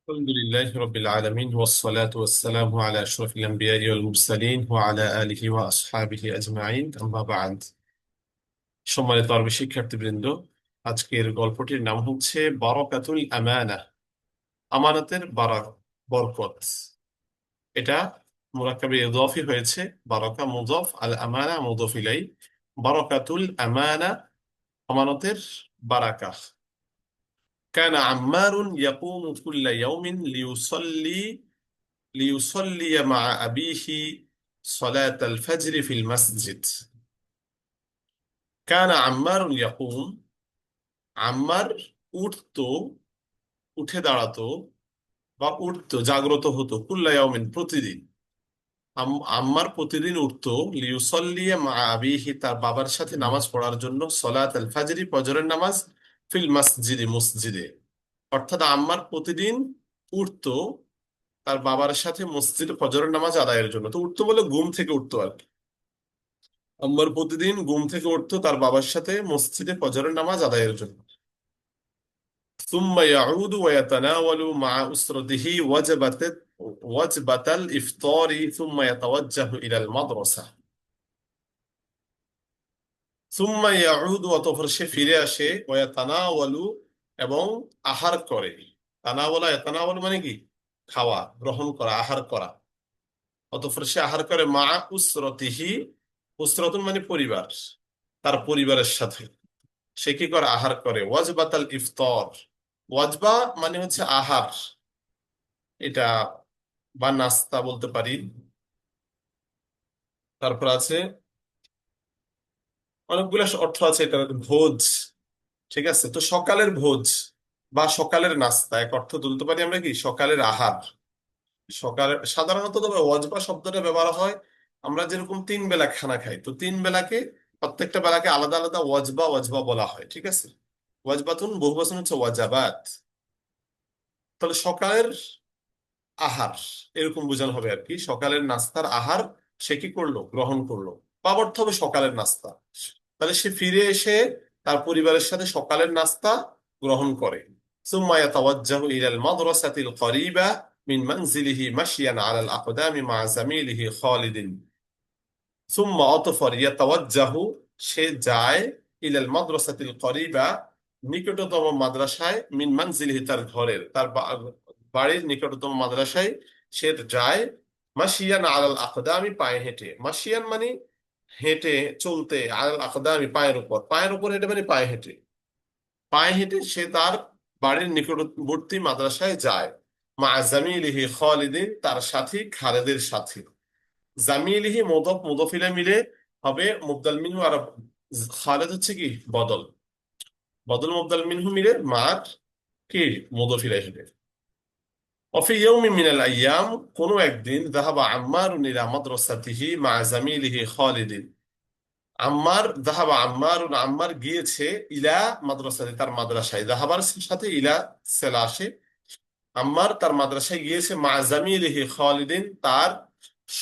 الحمد لله رب العالمين والصلاة والسلام على أشرف الأنبياء والمرسلين وعلى آله وأصحابه أجمعين أما بعد সম্মানিত আরবি শিক্ষার্থীবৃন্দ, আজকের গল্পটির নাম হচ্ছে বারাকাতুল আমানা। আমানতের বরকত। এটা মুরাক্কাবে ইদাফি হয়েছে। বারাকা মুদাফ, আল আমানা মুদাফ ইলাই। বারাকাতুল আমানা, আমানতের বারাকা। كان عمار يقوم كل يوم ليصلي مع أبيه صلاة الفجر في المسجد. كان عمار يقوم، আম্মার উঠতো, উঠে দাঁড়াতো বা উঠতো, জাগ্রত হতো, কুল্লা ইয়াউমিন, প্রতিদিন। আম্মার প্রতিদিন উঠতো, লিউসাল্লিয়া মা আবিহি, তার বাবার সাথে নামাজ পড়ার জন্য, সলাত আল ফাজরি, ফজরের নামাজ, ফিল মসজিদে, মসজিদে। অর্থাৎ আম্মার প্রতিদিন উঠতো তার বাবার সাথে মসজিদে ফজরের নামাজ আদায়ের জন্য। তো উঠতো বলে ঘুম থেকে উঠতো আর কি। আম্মার প্রতিদিন ঘুম থেকে উঠতো তার বাবার সাথে মসজিদে ফজরের নামাজ আদায়ের জন্য। ثم يعود ويتناول مع أسرته وجبة الإفطار ثم يتوجه إلى المدرسة. ثم يعود, অতঃপর সে ফিরে আসে, ওয়াতানাওয়ালু, এবং আহার করে। তানাওয়ালা ইয়াতানাওয়ালু মানে কি? খাওয়া, গ্রহণ করা, আহার করা। অতঃপর সে আহার করে মা উসরতিহি, উসরতুন মানে পরিবার, তার পরিবারের সাথে সে কি করে? আহার করে। ওয়াজবাতাল ইফতার, ওয়াজবা মানে হচ্ছে আহার, এটা বা নাস্তা বলতে পারি। তারপর আছে অনেকগুলো অর্থ আছে এটার, ভোজ। ঠিক আছে, তো সকালের ভোজ বা সকালের নাস্তা, এক অর্থ তুলতে পারি আমরা কি? সকালের আহার। সকালের সাধারণত তবে ওয়াজবা শব্দটা ব্যবহার হয়, আমরা যেরকম 3 বেলা খানা খাই, তো 3 বেলাকে, প্রত্যেকটা বেলাকে আলাদা আলাদা ওয়াজবা ওয়াজবা বলা হয়। ঠিক আছে, ওয়াজবাতুন বহু বচন হচ্ছে ওয়াজাবাত। তাহলে সকালের আহার এরকম বোঝানো হবে আর কি। সকালের নাস্তার আহার সে কি করলো? গ্রহণ করলো। বা অর্থ হবে সকালের নাস্তা। তাহলে সে ফিরে এসে তার পরিবারের সাথে সকালের নাস্তা গ্রহণ করে। ثم يتوجه إلى المدرسة القريبة من منزله مشيا على الأقدام مع زميله خالد. ثم অতঃপর ইয়াতাওয়াজ্জাহু, সে যায়, ইলাল মাদ্রাসাতিল করিবা, নিকটতম মাদ্রাসায়, মিন মানজিলিহি, তার ঘরের, তার বাড়ির নিকটতম মাদ্রাসায় সে যায়। মাশিয়ান আলাল আকদামি, পায়ে হেঁটে। মাশিয়ান মানে হেঁটে, চলতে, আলাল আকদামি, পায়ের উপর। পায়ের উপর হেঁটে মানে পায়ে হেঁটে। পায়ে হেঁটে সে তার বাড়ির নিকটবর্তী মাদ্রাসায় যায়। মা জামিলিহি খালিদিন, তার সাথী খালেদের সাথে। জামিলিহি মুদাফ মুদাফ ইলাইহি মিলে হবে মুবদাল মিনহু, আর খালেদ হচ্ছে কি? বদল। বদল মুবদাল মিনহু মিলে মার কি? মুদাফ ইলাইহি হবে। وفي يوم من الأيام, কোনো একদিন, যাহাবা আম্মারুন ইলা মাদ্রাসাতিহি মা জামিলিহি খালিদিন। আম্মারুন, আম্মার গিয়েছে, ইলা মাদ্রাসাতি, তার মাদ্রাসায়। যাহাবার সাথে ইলা সেলা আসে। আম্মার তার মাদ্রাসায় গিয়েছে, মা জামিলিহি খালিদিন, তার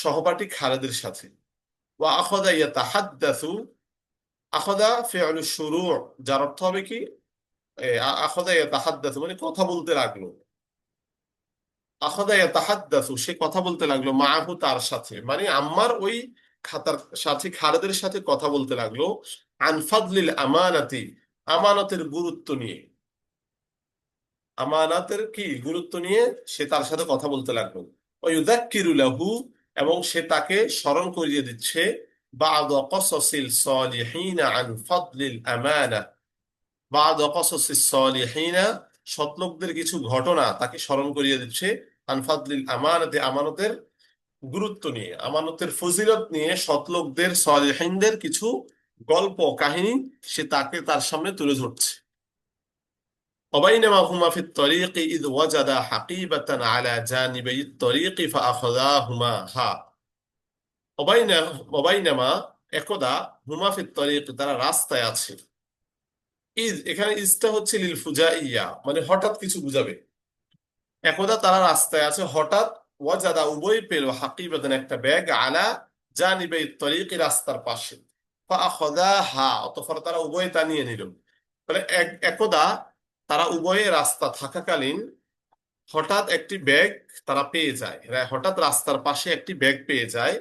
সহপাঠী খালেদের সাথে। وأخذ يتحدث, আখদা ফি'লু শুরু', যার অর্থ হবে কি? আখদা ইয়াতাহাদ্দাসু মানে কথা বলতে লাগলো। আখদা ইয়াতাহাদ্দাসু, সে কথা বলতে লাগলো, মাআহু, তার সাথে, মানে আম্মার ওই খাতার সাথে, খালেদের সাথে কথা বলতে লাগলো। আন ফাদলিল আমানাতি, আমানতের গুরুত্ব নিয়ে। আমানাতের কি গুরুত্ব নিয়ে সে তার সাথে কথা বলতে লাগলো। ওয়ায়ুযাক্কিরু লাহু, এবং সে তাকে স্মরণ করিয়ে দিচ্ছে, বা'দ কসসিল সালিহিন আন ফাদলিল আমানা, বা'দ কসসিস সালিহিন, সৎলোকদের কিছু ঘটনা তাকে স্মরণ করিয়ে দিচ্ছে, আন ফাদলিল আমানাতে, আমানতের গুরুত্ব নিয়ে, আমানতের ফজিলত নিয়ে, সৎলোকদের, সালিহিনদের কিছু গল্প কাহিনী সে তাকে তার সামনে তুলে ধরছে। وبينما هما في الطريق إذ وجدا حقيبة على جانبي الطريق فأخذاهما ها. وبينما, একদা, হুমা ফিত তরিক, তারা রাস্তায় আছে। ইজ, এখানে ইজটা হচ্ছে লিল ফুজাইয়া, মানে হঠাৎ কিছু বুঝাবে। একদা তারা রাস্তায় আছে, হঠাৎ, ওয়াজাদা উভয় পেল, হাকিবাতান একটা ব্যাগ, আলা জানিবাই তরিক, রাস্তার পাশে। ফাআখাযাহা, অতঃপর তারা উভয়ে তা নিয়ে নিল। তাহলে একদা তারা উভয়ে রাস্তা থাকাকালীন, হঠাৎ একটি ব্যাগ তারা পেয়ে যায়, হঠাৎ রাস্তার পাশে একটি ব্যাগ পেয়ে যায়,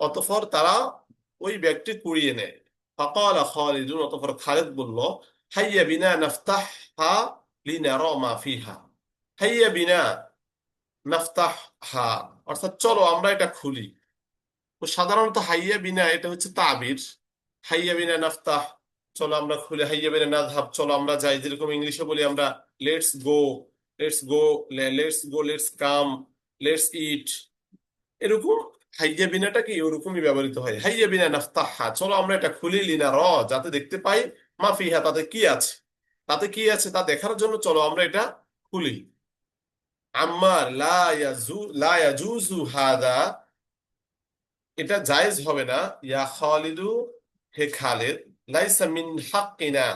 অতঃপর তারা ওই ব্যাগটি কুড়িয়ে নেয়। ফাকাল খালিদুন, অতঃপর খালিদ বলল, হাইয়া বিনা নাফতাহহা লিনারা মা ফিহা। হাইয়া বিনা নাফতাহহা অর্থাৎ চলো আমরা এটা খুলি। তো সাধারণত হাইয়া বিনা এটা হচ্ছে তাবির। হাইয়া বিনা নাফতাহ, চলো আমরা খুলে, হাইয়া বিনা নাযহাব, চলো আমরা যাই, যেরকম ইংলিশে বলি আমরা let's go, let's go, let's go, let's come, let's eat, এরকম হাইয়া বিনাটা কি ওরকমই ব্যবহৃত হয়। হাইয়া বিনা নাফতাহা, চলো আমরা এটা খুলি, লিনা র, যাতে দেখতে পাই, মা ফিহা, তাতে কি আছে, তাতে কি আছে তা দেখার জন্য চলো আমরা এটা খুলি। আম্মার, লা ইয়াজুজু হাদা, এটা জায়েজ হবে না, ইয়া খালিদু, হে খালিদ, লাইসা মিন হাক্কিনা,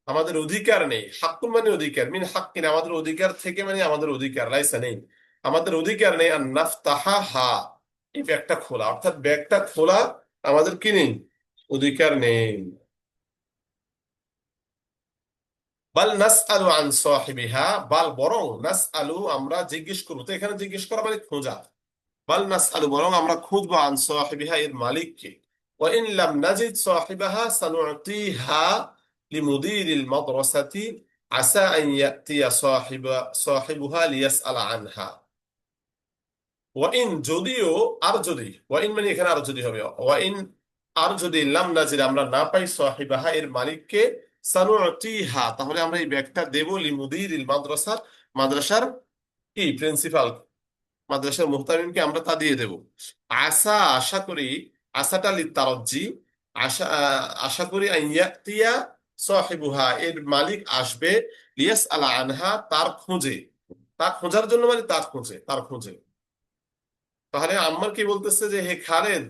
আমাদের অধিকার নেই, হাক্কুন মানে অধিকার, মিন হাক্কিনা আমাদের অধিকার থেকে মানে আমাদের অধিকার, লাইসা নেই, আমাদের অধিকার নেই, আর নাফতাহা হা, এই ব্যাগটা খোলা, অর্থাৎ ব্যাগটা খোলা আমাদের কি নেই, অধিকার নেই। বাল নাসআলু আন সাহিবিহা, বাল বরং নাসআলু আমরা জিজ্ঞেস করবো, তো এখানে জিজ্ঞেস করা মানে খোঁজা, বাল নাসআলু বরং আমরা খুঁজবো, আন সাহিবিহা এর মালিককে, ওয়া ইন লাম নাজিদ সাহিবাহা সানুতিহা লিমুদিরিল মাদ্রাসাতি আসা আন ইয়াতিয়া সাহিবুহা লিয়াসআলা আনহা। ওয়া ইন যদিও, আর যদি, ওয়া ইন মানে এখানে আর যদি হবে, ওয়া ইন আর যদি, লাম নাজিদ আমরা না পাই, সাহিবাহা এর মালিককে, সানুতিহা তাহলে আমরা এই ব্যাগটা দেব, লিমুদিরিল মাদ্রাসার, মাদ্রাসার কি প্রিন্সিপাল, মাদ্রাসার মুহতামিমকে আমরা তা দিয়ে দেব। আশা, আশা করি, আশাটা লিত্তারজ্জি, আশা আশা করি, আইয়াতিয়া সাহিবুহা এর মালিক আসবে, লিয়াস আলা আনহা তার খোঁজে, তার খোঁজার জন্য মানে তার খোঁজে, তার খোঁজে। তাহলে আম্মার কি বলতেছে যে হে খালেদ,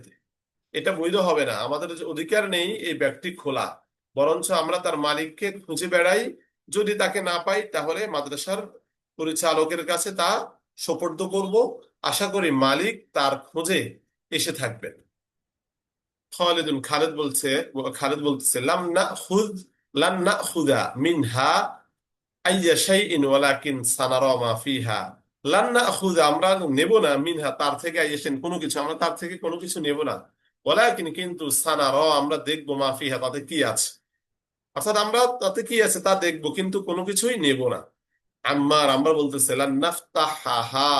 এটা বৈধ হবে না, আমাদের যে অধিকার নেই এই ব্যাগটি খোলা, বরঞ্চ আমরা তার মালিককে খুঁজে বেড়াই, যদি তাকে না পাই তাহলে মাদ্রাসার পরিচালকের কাছে তা সোপর্দ করব, আশা করি মালিক তার খোঁজে এসে থাকবেন। খালিদুন, খালিদ বলতেছে, লাম না খুদ, লান না খুদা মিনহা আইয়া শাইইন ওয়ালাকিন সানারা মা ফিহা। লান নাখুযা আমরা নেব না, মিনহা তার থেকে, আইয়াশাইন কোনো কিছু, আমরা তার থেকে কোনো কিছু নেব না, ওয়ালাকিন কিন্তু, সানারা আমরা দেখবো, মা ফিহা তাতে কি আছে, অর্থাৎ আমরা তাতে কি আছে তা দেখবো, কিন্তু কোনো কিছুই নেব না। আম্মার, আমরা বলতেছে, লান নাফতাহাহা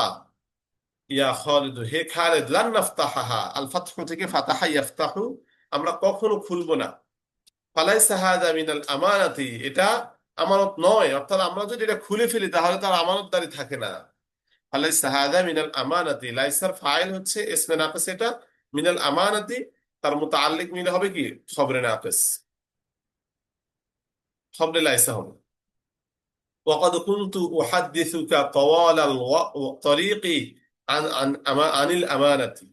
ইয়া খালিদ, হে খালিদ, লান নাফতাহাহা, আল ফাতহু থেকে ফাতাহা ইয়াফতাহু, আমরা কখনো খুলবো না। ফালাইসা হাযা মিনাল আমানাতি, এটা আমানত নয়, অর্থাৎ আমরা যদি এটা খুলে ফেলি তাহলে তার আমানতদারি থাকে না। ফালাইসা হাযা মিনাল আমানাতি, লাইসার ফাইল হচ্ছে ইসমে নাকিস, এটা মিনাল আমানাতি, তার মুতাআল্লিক মিলে হবে কি খবরে নাকিস, খবরে লাইসা হবে। ওয়াকাদ কুনতু উহাদ্দিসুকা তাওয়ালাল তরিকি আনিল আমানাতি।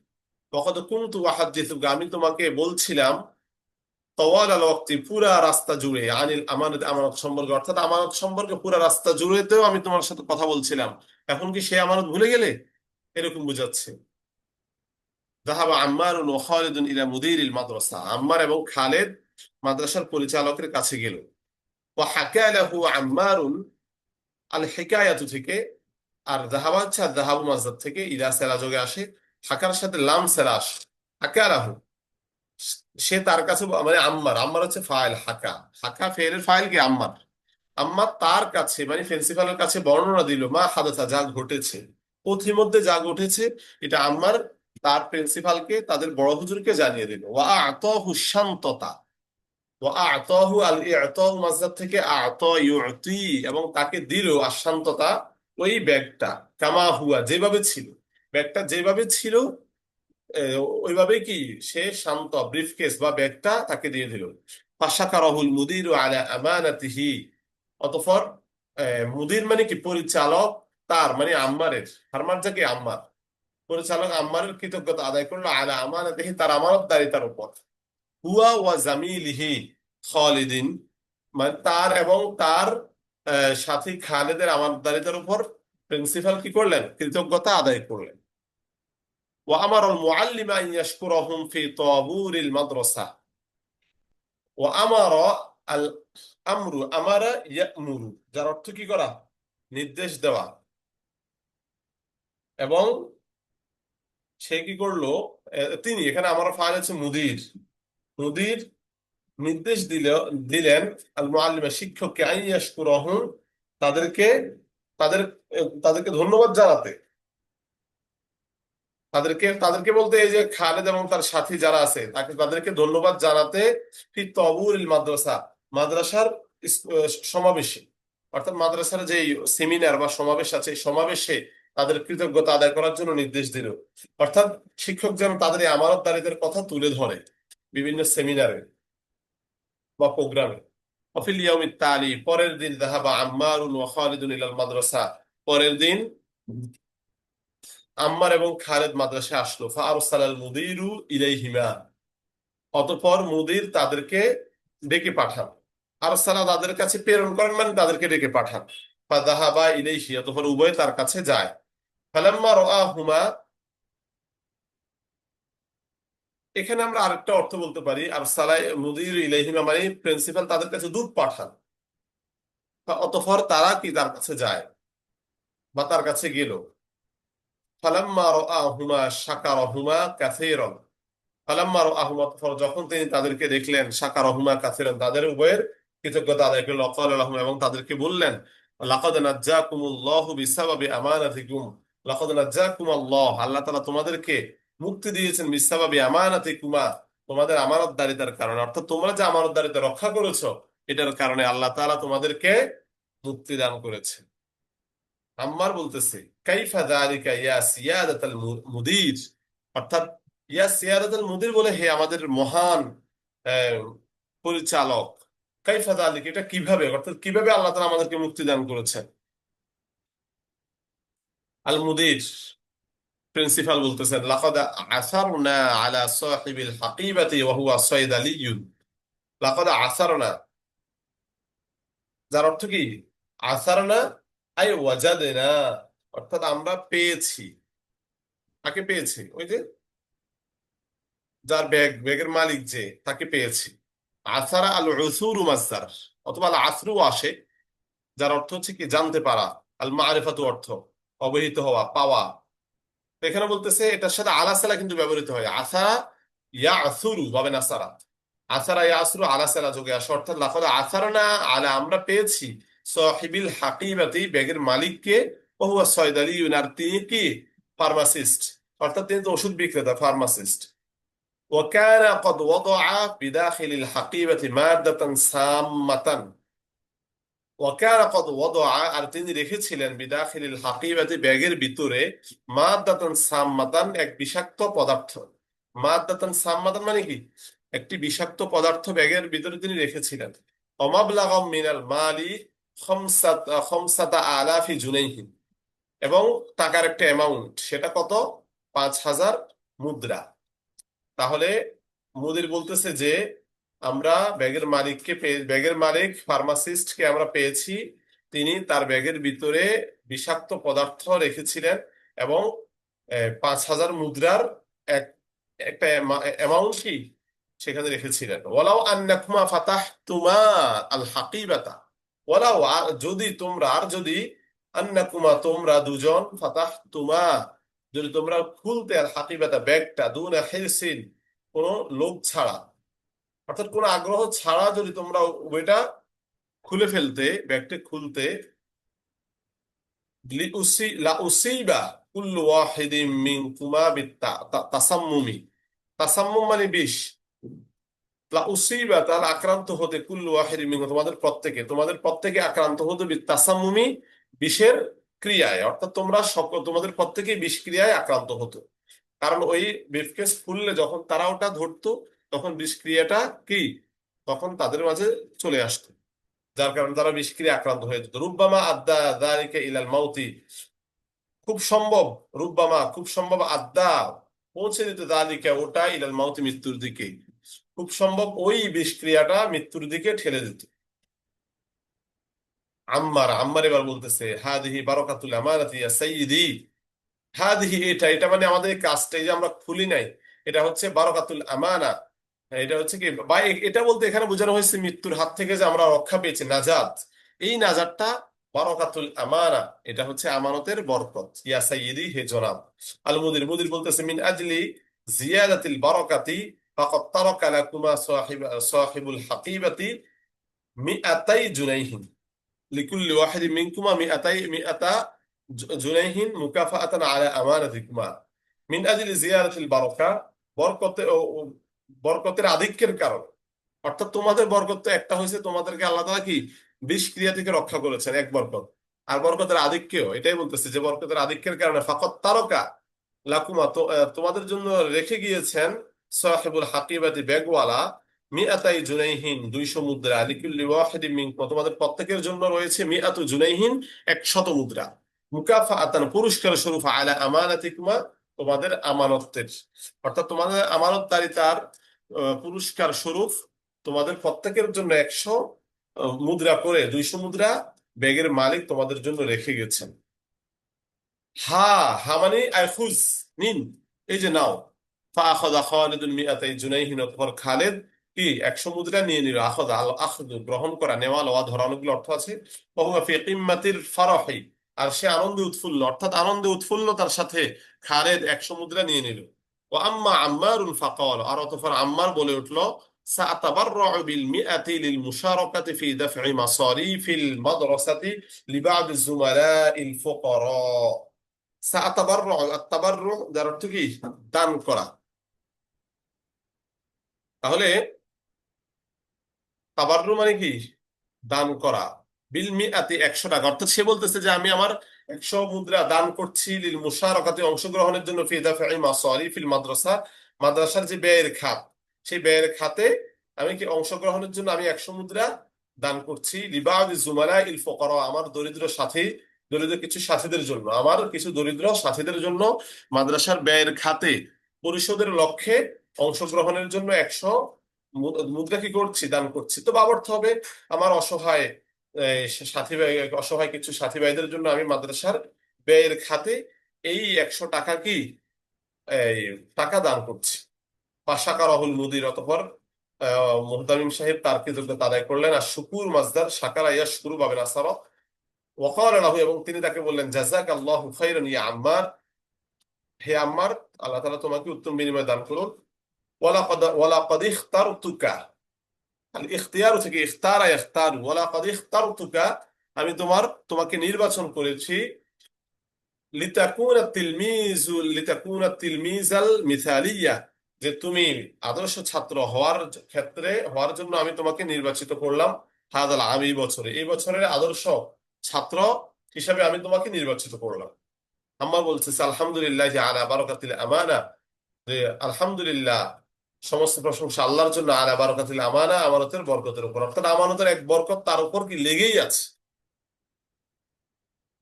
ওয়াকাদ কুনতু উহাদ্দিসুকা, আমি তোমাকে বলছিলাম, তওয়াল আল ওয়াক্তি পুরা রাস্তা জুড়ে, আনিল আমানত আমানত সম্পর্কে, অর্থাৎ আমানত সম্পর্কে পুরা রাস্তা জুড়েতেও আমি তোমার সাথে কথা বলছিলাম, এখন কি সে আমানত ভুলে গেলে, এরকম বুঝাচ্ছে। যাহাবা আম্মারুন ওয়া খালিদুন ইলা মুদিরিল মাদ্রাসা, আম্মার এবং খালেদ মাদ্রাসার পরিচালকের কাছে গেল। ওয়া হাকা লাহু আম্মারুন, আল হিকায়াতু থেকে, আর যাহাবা হচ্ছে আর যাহাবু মাসদার থেকে, ইলা সেলা যোগে আসে, হাকার সাথে লাম সেলা আসে। হাকা লাহু সে তার কাছে, মানে আম্মার, আম্মার হচ্ছে ফাইল, হাকা, হাকা ফেরের ফাইল কি আম্মার, আম্মার তার কাছে মানে প্রিন্সিপালের কাছে বর্ণনা দিল, মা হাদাসা যা ঘটেছে, পথিমধ্যে যা ঘটেছে, এটা আম্মার তার প্রিন্সিপালকে, তাদের বড় হুজুরকে জানিয়ে দিল। ওয়া আতাহু শান্ততা, ওয়া আতাহু আল ইতাউ মাসদার থেকে আতা ইউতি, এবং তাকে দিল আশান্ততা, ওই ব্যাগটা, কামা হুয়া যেভাবে ছিল, ব্যাগটা যেভাবে ছিল, ওইভাবে কি সে শান্ত, ব্রিফকেস বা ব্যাগটা তাকে দিয়ে দিল। ফাশাকারাহুল মুদিরু আলা আমানাতিহি, অতঃপর মুদির মানে কি পরিচালক, তার মানে আম্মারের, ফার্মার যাকে আম্মার, পরিচালক আম্মারের কৃতজ্ঞতা আদায় করলো, আলা আমানাতিহি তার আমানতদারিতার উপর, হুয়া ওয়া জামিলিহি খালিদিন, মানে তার এবং তার সাথী খালেদের আমানতদারিতার উপর প্রিন্সিপাল কি করলেন, কৃতজ্ঞতা আদায় করলেন। وأمر المعلم أن يشكرهم في طابور المدرسة। وأمر الأمر أمر يأمر, যার অর্থ কি করা, নির্দেশ দেওয়া। এবং সে কি করলো, তিনি, এখানে আমার ফাইল হচ্ছে মুদির। মুদির নির্দেশ দিলেন আল মুআল্লিমা, শিক্ষককে, আইয়াশকুরাহুম, তাদেরকে, তাদের তাদেরকে ধন্যবাদ জানাতে। তাদেরকে বলতে এই যে খালেদ এবং তার সাথী যারা আছে তাদেরকে ধন্যবাদ জানাতে ফি তবুল মাদ্রাসা, মাদ্রাসার সমাবেশে, অর্থাৎ মাদ্রাসার যে সেমিনার বা সমাবেশ আছে এই সমাবেশে তাদের কৃতজ্ঞতা আদায় করার জন্য নির্দেশ দিল। অর্থাৎ শিক্ষক যেন তাদের এই আমানতদারিতার কথা তুলে ধরে বিভিন্ন সেমিনারে বা প্রোগ্রামে। অফিল ইয়াউমিত তালি, পরের দিন যাহাবা আম্মারুন ওয়া খালিদুন ইলাল মাদ্রাসা, পরের দিন আম্মার এবং খালেদ মাদ্রাসায় আসলো। ফা আরসালাল মুদিরু ইলাইহিমা, অতঃপর মুদির তাদেরকে ডেকে পাঠান। আরসালা তাদের কাছে প্রেরণ করেন, মানে তাদেরকে ডেকে পাঠান। ফা যাহাবা ইলাইহি, অতঃপর উভয় তার কাছে যায়। ফালাম্মা রাআহুমা, এখানে আমরা আরেকটা অর্থ বলতে পারি, আরসালা মুদির ইলাইহিমা মানে প্রিন্সিপাল তাদের কাছে দূত পাঠান। অতঃপর তারা কি তার কাছে যায় বা তার কাছে গেল। ফালাম্মা রাআহুমা শাকারাহুমা কাসীরান, ফালাম্মা রাআহুমা, অতঃপর যখন তিনি তাদেরকে দেখলেন, শাকারাহুমা কাসীরান, তাদের উভয়ের কৃতজ্ঞতা আদায় করলেন। ওয়াকালা লাহুম, এবং তাদেরকে বললেন, লাকাদ নাজ্জাকুমুল্লাহু বিসাবাবি আমানাতিকুম, লাকাদ নাজ্জাকুমুল্লাহ, আল্লাহ তাআলা তোমাদেরকে মুক্তি দিয়েছেন, বিসাবাবি আমানাতিকুমা, তোমাদের আমানতদারিতার কারণে, অর্থাৎ তোমরা যে আমানতদারিতা রক্ষা করেছো এটার কারণে আল্লাহ তাআলা তোমাদেরকে মুক্তি দান করেছে। আম্মার বলতেছে, কাইফা যালিকা ইয়া সিয়াদাতাল মুদির, অর্থাৎ ইয়া সিয়াদাতাল মুদির বলে, হে আমাদের মহান আহ, পরিচালক, কাইফা যালিকা, এটা কিভাবে, অর্থাৎ কিভাবে আল্লাহ তাআলা আমাদেরকে মুক্তি দান করেছেন। আল মুদির প্রিন্সিপাল বলতেছেন, লাকাদ আসারনা আলা সাহিবিল হাকিবাতি ওয়া হুয়া সাইদালিয়ুন, লাকাদ আসারনা, যার অর্থ কি, আসারনা আই ওয়াজাদনা, অর্থাৎ আমরা পেয়েছি, তাকে পেয়েছি, ওই যে যার ব্যাগের মালিক যে, তাকে পেয়েছি। আসারা আল উসুরু মাসদার, অথবা আল আসরু আসে, যার অর্থ হচ্ছে কি জানতে পারা। আল মারিফাতু অর্থ অবহিত হওয়া, পাওয়া। তো এখানে বলতেছে এটার সাথে আলা সালা কিন্তু ব্যবহৃত হয়। আসারা ইয়া আসুরু ভাবে নাসারা, আসারা ইয়া আসরু আলা সালা যোগে আসে, অর্থাৎ লাকাদ আসারনা আলা, আমরা পেয়েছি, সাহিবিল হাকিবাতি, ব্যাগের মালিককে, ও হুয়া সাইদালিয়ুন, আর তিনি কি ফার্মাসিস্ট, অর্থাৎ তিনি তো ওষুধ বিক্রেতা, ফার্মাসিস্ট। وكان قد وضع بداخل الحقيبة مادة سامة، وكان قد وضع, আর তিনি রেখেছিলেন, বিদাখিলিল হাকিবাতি, ব্যাগের ভিতরে, মাদ্দাতান সাম্মাতান, এক বিষাক্ত পদার্থ। মাদ্দাতান সাম্মাতান মানে কি, একটি বিষাক্ত পদার্থ ব্যাগের ভিতরে তিনি রেখেছিলেন। অমাবলাগাম মিনাল মালি খমসাতা আলাফি জুনাইহিন, এবং টাকার একটা অ্যামাউন্ট, সেটা কত, 5,000 মুদ্রা। তাহলে মুদির বলতেছে যে আমরা ব্যাগের মালিক ফার্মাসিস্টকে আমরা পেয়েছি, তিনি তার ব্যাগের ভিতরে বিষাক্ত পদার্থ রেখেছিলেন, এবং 5,000 মুদ্রার এক একটা অ্যামাউন্ট কি সেখানে রেখেছিলেন। ওয়ালাউ আন্নাকুমা ফাতাহতুমা আল হাকিবাতা, ওয়ালাউ, যদি তোমরা, আর যদি, আন্নাকুমা তোমরা দুজন, ফাতাহতুমা যদি তোমরা খুলতে, আল হাকিবাতা ব্যাগটা, দুনা হিরসিন কোনো লোভ ছাড়া, অর্থাৎ কোনো আগ্রহ ছাড়া যদি তোমরা ওইটা খুলে ফেলতে, ব্যাগটা খুলতে, লাউসিবা কুল্লু ওয়াহিদিন মিনকুমা তাসাম্মুমি, তাসাম্মুম মানে বিষ, লাউসিবা তাহলে আক্রান্ত হতে, কুল্লু ওয়াহিদিন মিনকুম তোমাদের প্রত্যেকে আক্রান্ত হতে, তাসাম্মুমি বিষের ক্রিয়ায়, অর্থাৎ তোমরা সকল, তোমাদের প্রত্যেকেই বিষ ক্রিয়ায় আক্রান্ত হতো। কারণ ওই ব্রিফকেস খুললে যখন তারা ওটা ধরতো, তখন বিষক্রিয়াটা কি, তখন তাদের মাঝে চলে আসতো, যার কারণে তারা বিষক্রিয়া আক্রান্ত হয়ে যেত। রুব্বামা আদ্দা যালিকা ইলাল মাউতি, খুব সম্ভব, রুব্বামা খুব সম্ভব, আদ্দা পৌঁছে দিত, যালিকা ওটা, ইলাল মাউতি মৃত্যুর দিকে, খুব সম্ভব ওই বিষক্রিয়াটা মৃত্যুর দিকে ঠেলে দিত। আম্মার এবার বলতেছে, হাদিহি বারাকাতুল আমানাতি ইয়া সাইয়্যিদি, হাদিহি এটা মানে আমাদের এই কাজটা, এই যে আমরা খুলি নাই, এটা হচ্ছে বারাকাতুল আমানা। এটা হচ্ছে কি, বা এটা বলতে এখানে বোঝানো হয়েছে মৃত্যুর হাত থেকে যে আমরা রক্ষা পেয়েছি, নাজাত। এই নাজাতটা বারাকাতুল আমানা, এটা হচ্ছে আমানতের বরকত। ইয়া সাইয়্যিদি, হে জনাব। আল মুদির, মুদির বলতেছে মিন আজলি জিয়াদাতিল বারাকাতি ফাকাদ তারাকা লাকুমা সাহিবুল হাকিবাতি মিআতাই জুনাইহিন লিকুল্লি ওয়াহিদিন মিনকুমা মিআতা জুনাইহিন মুকাফাআতান আলা আমানাতিকুমা। মিন আজলি জিয়াদাতিল বারাকা, বরকতে বরকতের আধিক্যের কারণে, অর্থাৎ তোমাদের বরকত তো একটা হয়েছে, তোমাদেরকে আল্লাহ তাআলা কি 20 ক্রিয়া থেকে রক্ষা করেছেন, এক বরকত। আর বরকতের আধিক্যও, এটাই বলতেছে যে বরকতের আধিক্যের কারণে ফাকাত তারকা লাকুমা, তোমাদের জন্য রেখে গিয়েছেন সাহিবুল হাকিবাতি, ব্যাগওয়ালা, মিআতাই জুনাইহিন, 200 মুদ্রা, লিকুল্লি ওয়াহিদিন মিনকুম, তোমাদের প্রত্যেকের জন্য রয়েছে মিআতু জুনাইহিন, 100 মুদ্রা, মুকাফাআতান, পুরস্কার স্বরূপ, আলা আমানাতিকুমা, তোমাদের আমানতের, অর্থাৎ তোমাদের আমানতদারিতার পুরস্কার স্বরূপ তোমাদের প্রত্যেকের জন্য 100 মুদ্রা করে, 200 মুদ্রা ব্যাগের মালিক তোমাদের জন্য রেখে গেছেন। হা, হা মানে আখুজ, নিন, এই যে নাও। ফাআখাযা খালিদুন মিআতাই জুনাইহিন, অতঃপর খালেদ কি 100 মুদ্রা নিয়ে নিল। আখাযা, আল আখযু গ্রহণ করা, নেওয়া লওয়া ধরা, অনেকগুলো অর্থ আছে। ওয়া হুয়া ফি কিম্মাতিল ফারাহি, আর সে আনন্দে উৎফুল্ল, অর্থাৎ আনন্দে উৎফুল্লতার সাথে খালেদ 100 মুদ্রা নিয়ে নিল। ওয়া আম্মা আম্মারুন ফাকাল, আর অতঃপর আম্মার বলে উঠল সাআতাবাররাউ বিল মিআতি লিল মুশারাকাতি ফি দাফ'i মাসারিফিল মাদ্রাসাতি লিবা'দ যুমালাইল ফুকারা। সাআতাবাররু, আত-তাবাররু যার অর্থ কি দান করা। তাহলে তাবাররু মানে কি দান করা। বিল মিআতি 100 টাকা, অর্থাৎ সে বলতেছে যে আমি আমার 100 মুদ্রা দান করছি লিল মুশারাকাতি অংশগ্রহণের জন্য, ফি দাফ'i মাসারিফিল মাদ্রাসা, মাদ্রাসার যে ব্যয়ের খাত, সেই ব্যয়ের খাতে আমি কি অংশগ্রহণের জন্য আমি 100 মুদ্রা দান করছি। লিবাদি জুমালা ইল ফুকারা, আমার দরিদ্র সাথী, দরিদ্র কিছু সাথীদের জন্য, আমার কিছু দরিদ্র সাথীদের জন্য মাদ্রাসার ব্যয়ের খাতে পরিশোধের লক্ষ্যে অংশগ্রহণের জন্য 100 মুদ্রা কি করছি, দান করছি। তো বাবর্থ হবে আমার অসহায় এই, সাথী ভাই, অসহায় কিছু সাথী ভাইদের জন্য আমি মাদ্রাসার ব্যয়ের খাতে এই 100 টাকা কি এই টাকা দান করছি। পাশাকা রাহুল মুদির, অতঃপর মুহতামিম সাহেব তার কৃতজ্ঞতা আদায় করলেন। আর শুকুর মাজদার, শাকারা ইয়াশকুরু বাবে নাসারা। ওয়াকাল লাহু, এবং তিনি তাকে বললেন জাযাক আল্লাহু খাইরান ইয়া আম্মার, হে আম্মার, আল্লাহ তাআলা তোমাকে উত্তম বিনিময় দান করুন। ওয়ালাকাদ ইখতারতুকা, আল ইখতিয়ার থেকে ইখতারা ইখতারু, ওয়ালাকাদ ইখতারতুকা, আমি তোমাকে নির্বাচন করেছি, লিতাকুনা তিলমিজাল মিসালিয়া, যে তুমি আদর্শ ছাত্র হওয়ার জন্য আমি তোমাকে নির্বাচিত করলাম। হাদাল আমি, বছরে, এই বছরের আদর্শ ছাত্র হিসাবে আমি তোমাকে নির্বাচিত করলাম। আম্মা বলছে আলহামদুলিল্লাহ আলা বারাকাতিল আমানা, যে আলহামদুলিল্লাহ, সমস্ত প্রশংসা আল্লাহর জন্য, আলা বারাকাতিল আমানা, আমানতের বরকতের উপর, অর্থাৎ আমানতের এক বরকত তার উপর কি লেগেই আছে।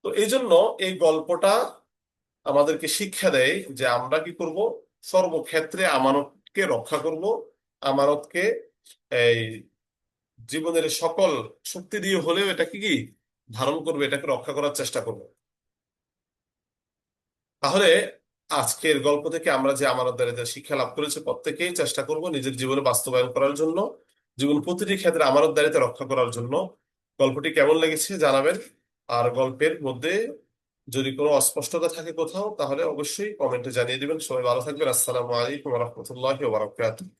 তো এই জন্য এই গল্পটা আমাদেরকে শিক্ষা দেয় যে আমরা কি করব, সর্বক্ষেত্রে আমানতকে রক্ষা করব, আমানতকে এই জীবনের সকল শক্তি দিয়ে হলেও এটাকে কি ধারণ করবে, এটাকে রক্ষা করার চেষ্টা করব। তাহলে আজকের গল্প থেকে আমরা যে আমানতদারিতার শিক্ষা লাভ করেছি, প্রত্যেকেই চেষ্টা করব নিজের জীবনে বাস্তবায়ন করার জন্য, জীবন প্রতিটি ক্ষেত্রে আমানতদারিতা রক্ষা করার জন্য। গল্পটি কেমন লেগেছে জানাবেন। আর গল্পের মধ্যে যদি কোনো অস্পষ্টতা থাকে কোথাও, তাহলে অবশ্যই কমেন্টে জানিয়ে দিবেন। সবাই ভালো থাকবেন। আসসালামু আলাইকুম ওয়া রাহমাতুল্লাহি ওয়া বারাকাতুহু।